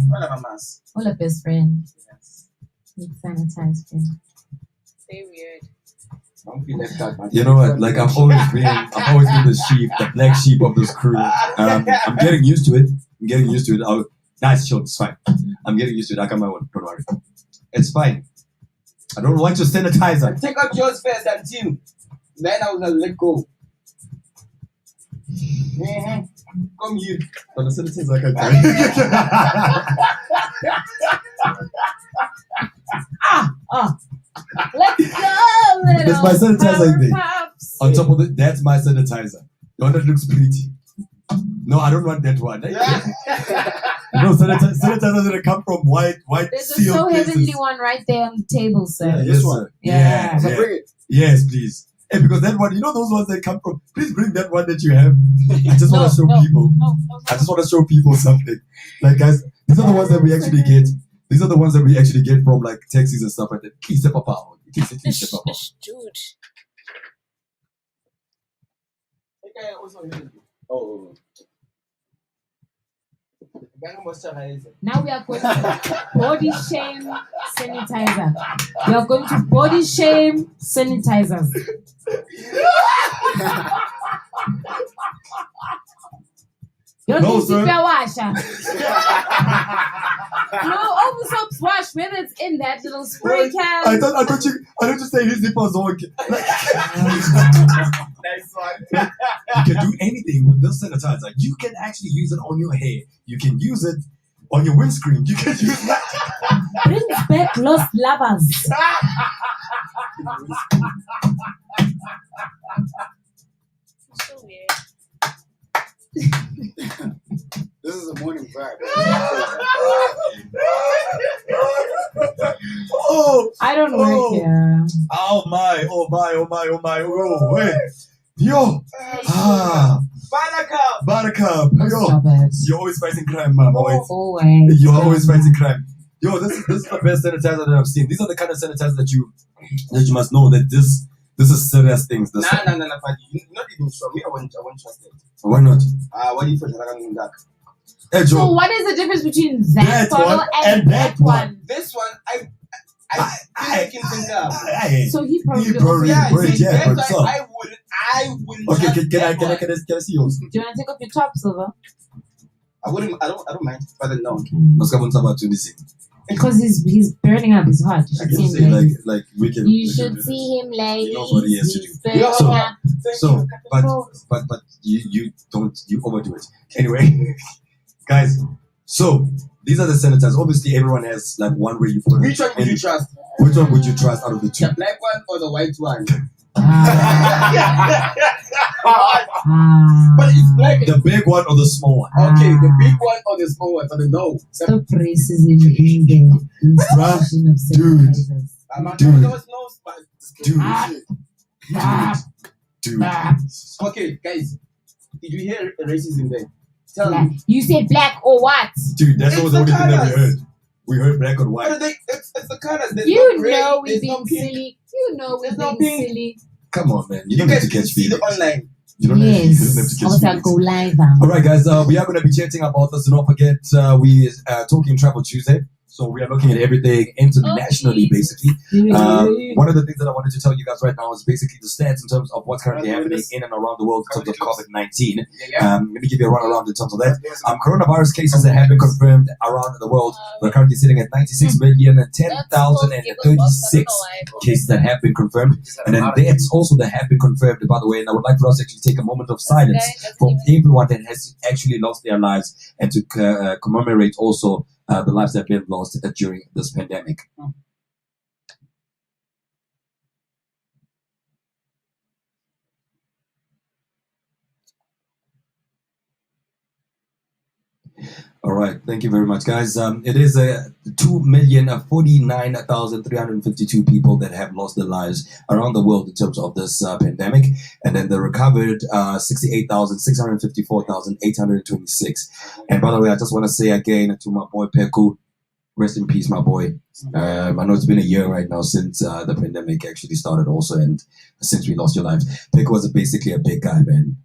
What about us? All a best friend. Sanitized friend. Stay weird. Don't be left out, man. You know what? Like I've always been the sheep, the black sheep of this crew. I'm getting used to it. Nah, it's chill. It's fine. I'm getting used to it. I got my one. Don't worry. It's fine. I don't want your sanitizer. Take out yours first, and team. Then I will let go. Come here. But the sanitizer can Let's go. That's my sanitizer thing. On top of it, that's my sanitizer. The one that looks pretty. No, I don't want that one. No, sanitizer that come from white There's a seal so places. heavenly one right there on the table, sir. Yes, sir. Yeah. So bring it. Yes, please. Hey, because that one, those ones that come from. Please bring that one that you have. I just want to show people. I just want to show people something. Like, guys, these are the ones that we actually get. These are the ones that we actually get from like taxis and stuff like that. Please step up. Dude. Oh. Now we are going to body shame sanitizer. We are going to body shame sanitizers. No, sir. No, all the soaps wash, whether it's in that little spray can. I don't you say his zippers on. Nice one. You can do anything with this sanitizer. You can actually use it on your hair. You can use it on your windscreen. You can use it. Brings back lost lovers. So weird. This is a morning vibe. I don't work here. Oh my. Oh, wait. Yo. Buttercup. Yo. You're always fighting crime, man. Always. You're always fighting crime. Yo, this is the best sanitizer that I've seen. These are the kind of sanitizers that you must know that this is serious things. Nah, but you're not even sure. Me, I won't trust it. Why not? What do you put in that? Hey, So what is the difference between that bottle and that one? This one, I can think of. So he probably himself. I wouldn't. Okay, can I see yours? Do you want to take off your top, Silver? I wouldn't. I don't mind. But no. Because he's burning up his heart. You should see him like we can. You should see him like nobody has to do. But you overdo it. Anyway, guys. So these are the sanitizers. Obviously, everyone has like one way you put it. Which one would you trust? Which one would you trust out of the two? The black one or the white one? But it's black. The big one or the small one? Okay, the big one or the small one? I don't know. Stop racism being the institution of civilizers. Dude. Okay, guys, did you hear racism there? Tell Black. me. You said black or what? Dude, that's It's the the only thing that we colours. heard. We heard black or What are white. they? It's the colors. There's You no gray, know we're there's being no pink. silly. You know we're There's no being pink. silly. Come on, man. You You don't have guys to can catch see the feelings. online. You don't have to Yes. catch I was like, feelings. go live. All right, guys. We are going to be chatting about this. And don't forget, we talking Travel Tuesday. So we are looking at everything internationally, basically. One of the things that I wanted to tell you guys right now is basically the stats in terms of what's currently happening in and around the world in terms of COVID-19. Let me give you a run around in terms of that. Coronavirus cases that have been confirmed around the world. We're currently sitting at 96,010,036 cases that have been confirmed. And then deaths also that have been confirmed, by the way. And I would like for us to actually take a moment of silence for everyone that has actually lost their lives and to commemorate also the lives that have been lost during this pandemic. All right, thank you very much, guys. It is 2,049,352 people that have lost their lives around the world in terms of this pandemic, and then they recovered 68,654,826. And by the way, I just want to say again to my boy Peku, rest in peace, my boy. I know it's been a year right now since the pandemic actually started, also, and since we lost your lives. Peku was basically a big guy, man.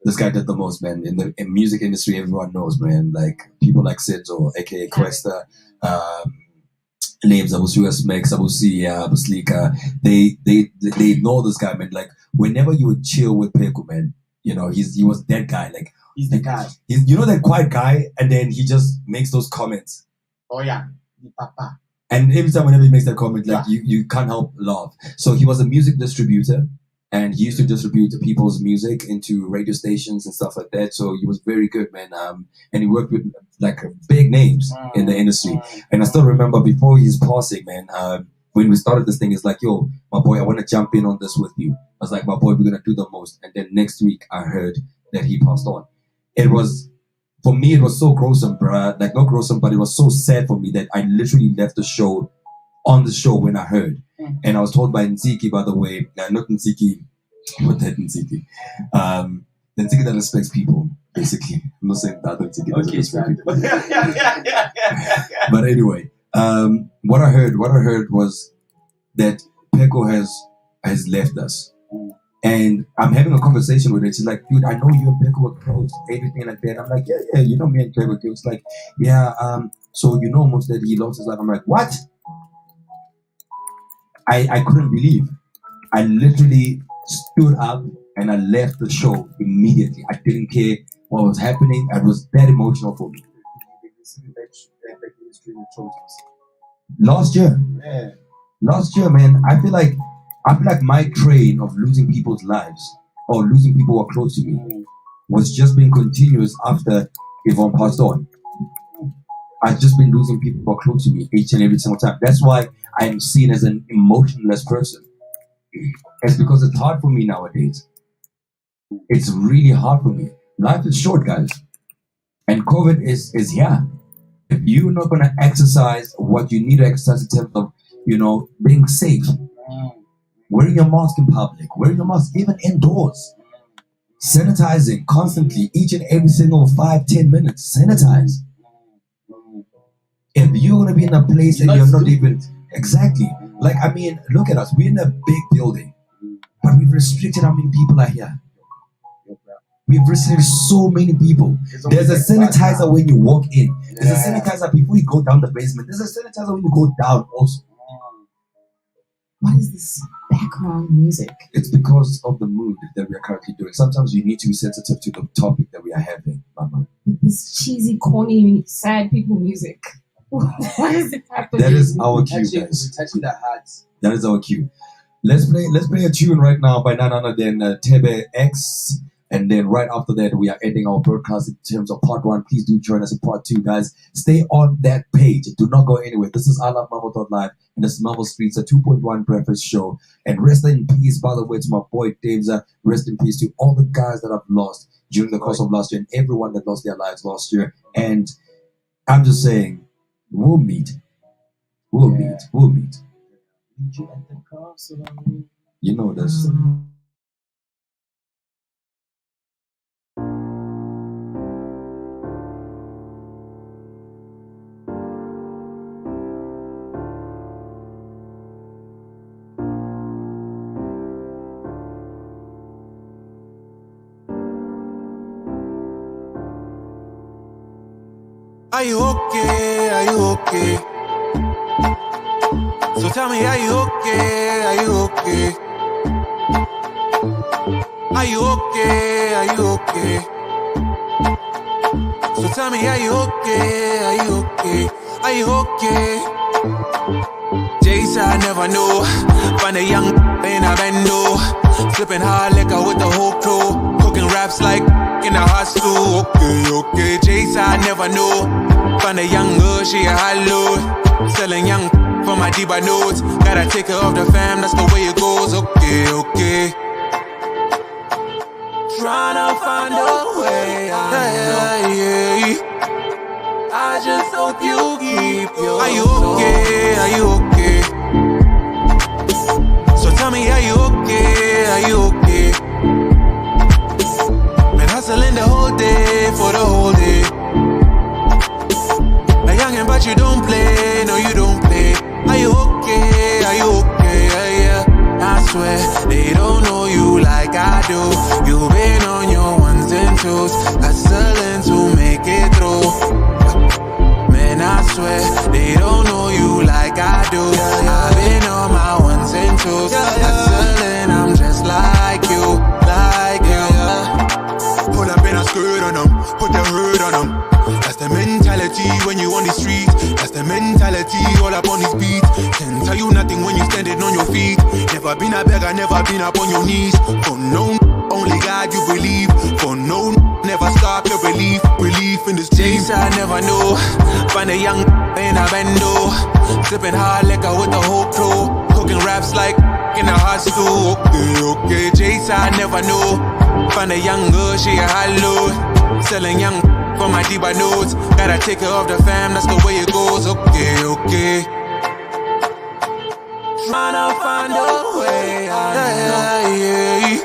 This guy did the most, man. In the music industry, everyone knows, man. Like people like Sidzo, aka Questa, Labes, Abusuga Smex, Abusia, Abuslika. They know this guy, man. Like whenever you would chill with Peku, man, you know, he was that guy. Like He's the guy. he's you know that quiet guy, and then he just makes those comments. Oh yeah, the papa. And every time whenever he makes that comment, like you can't help laugh. So he was a music distributor, and he used to distribute people's music into radio stations and stuff like that. So he was very good, man. And he worked with like big names in the industry. And I still remember before his passing, man, when we started this thing, it's like, yo, my boy, I want to jump in on this with you. I was like, my boy, we're gonna do the most. And then next week, I heard that he passed on. It was, for me, it was so gruesome, bruh. Like not gruesome, but it was so sad for me that I literally left the show on the show when I heard. And I was told by Nziki, by the way, not Nziki, what that Nziki? The Nziki that respects people, basically. I'm not saying that Nziki doesn't respect people. But anyway, what I heard was that Peko has left us. And I'm having a conversation with her. She's like, dude, I know you and Peko were close, everything like that. I'm like, yeah, you know me and Peko. It's like, yeah, so you know almost that he lost his life. I'm like, what? I couldn't believe. I literally stood up and I left the show immediately. I didn't care what was happening. It was that emotional for me. Last year, man, I feel like my train of losing people's lives or losing people who are close to me was just being continuous after Yvonne passed on. I've just been losing people who are close to me each and every single time. That's why I'm seen as an emotionless person. It's because it's hard for me nowadays. It's really hard for me. Life is short, guys. And COVID is here. If you're not going to exercise what you need to exercise in terms of, you know, being safe, wearing your mask in public, wearing your mask even indoors, sanitizing constantly, each and every single 5-10 minutes, sanitize. If you're going to be in a place and you're not even, exactly, like, I mean, look at us, we're in a big building, but we've restricted how many people are here. We've restricted so many people. There's a sanitizer when you walk in. There's a sanitizer before you go down the basement. There's a sanitizer when you go down also. What is this background music? It's because of the mood that we are currently doing. Sometimes you need to be sensitive to the topic that we are having, Mama. This cheesy, corny, sad people music. What is happening? That is our cue, guys. We're touching the hearts. That is our cue. Let's play a tune right now by none other than Tebe X And then right after that, we are ending our broadcast in terms of part 1. Please do join us in part 2, guys. Stay on that page. Do not go anywhere. This is ILoveMarvel.live, and this is Marvel Streets, a 2.1 breakfast show. And rest in peace, by the way, to my boy Damza. Rest in peace to all the guys that I've lost during the course of last year, and everyone that lost their lives last year. And I'm just saying, we'll meet. We'll meet. We'll meet. You know this. Are you okay? Are you okay? So tell me, are you okay? Are you okay? Are you okay? Are you okay? So tell me, are you okay? Are you okay? Are you okay? Jason, I never knew. Find a young in a bando, sipping hard liquor with the whole crew, cooking raps like in a hot stew. Okay, okay, Jason, I never knew. Find a young girl, she a high load, selling young for my diva notes. Gotta take her off the fam, that's the way it goes. Okay, okay. Tryna find a way out. Yeah. I just hope you keep your. Are you okay? Are you okay? So tell me, are you okay? Are you okay? Been hustling the whole day for the whole day. A youngin', but you don't play. No, you don't play. Are you okay? Are you okay? Yeah. I swear they don't know you like I do. You've been on your ones and twos, hustling to make it through. Man, I swear they don't know you like I do. I've been on my ones and twos, hustling. I'm just like you, like you. Pull up in a skirt on them, put the hood on them. That's the mentality when you on the street. That's the mentality all up on these beats. Can't tell you nothing when you standing on your feet. Never been a beggar, never been up on your knees. For no, only God you believe. For no, never stop your belief. Belief in this dream. Jason, I never knew. Find a young in a bando, sipping hard liquor with the whole crew, cooking raps like in a hot stew. Okay, okay, Jason, I never knew. Find a young girl, she a high load, selling young for my diva notes. Gotta take her off the fam, that's the way it goes. Okay, okay. Tryna find a way out. Yeah.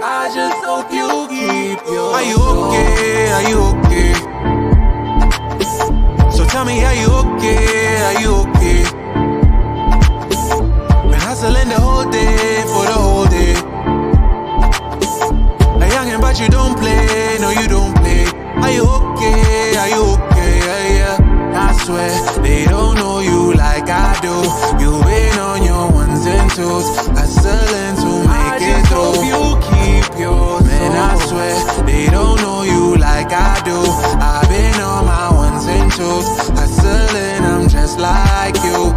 I just hope you keep your. Are you okay? Are you okay? So tell me, are you okay? Are you okay? Been hustling the whole day for the whole day. A youngin', but you don't play. No, you don't play. Are you okay? Are you okay? Yeah. I swear they don't know you like I do. You've been on your ones and twos, hustling to make it through. You keep yours. Man, I swear they don't know you like I do. I've been on my ones and twos, hustling. I'm just like you.